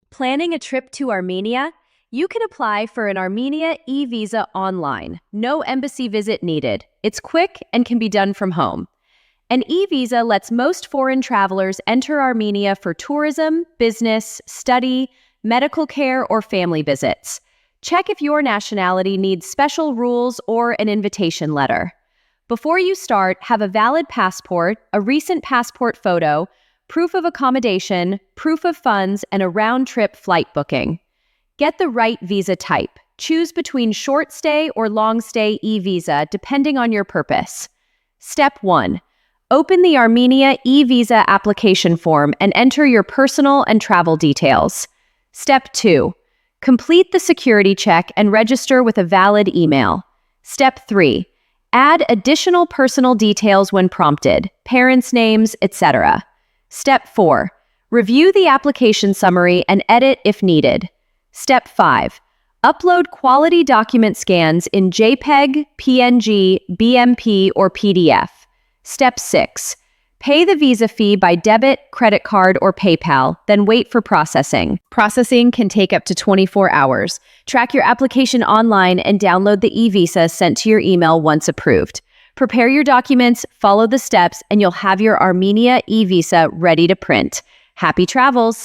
Planning a trip to Armenia? You can apply for an Armenia E-visa online. No embassy visit needed. It's quick and can be done from home. An e-visa lets most foreign travelers enter Armenia for tourism, business, study, medical care, or family visits. Check if your nationality needs special rules or an invitation letter. Before you start, have a valid passport, a recent passport photo, proof of accommodation, proof of funds, and a round-trip flight booking. Get the right visa type. Choose between short-stay or long-stay e-visa depending on your purpose. Step 1. Open the Armenia E-visa application form and enter your personal and travel details. Step 2. Complete the security check and register with a valid email. Step 3. Add additional personal details when prompted, parents' names, etc. Step 4. Review the application summary and edit if needed. Step 5. Upload quality document scans in JPEG, PNG, BMP, or PDF. Step 6. Pay the visa fee by debit, credit card, or PayPal, then wait for processing. Processing can take up to 24 hours. Track your application online and download the e-visa sent to your email once approved. Prepare your documents, follow the steps, and you'll have your Armenia e-visa ready to print. Happy travels!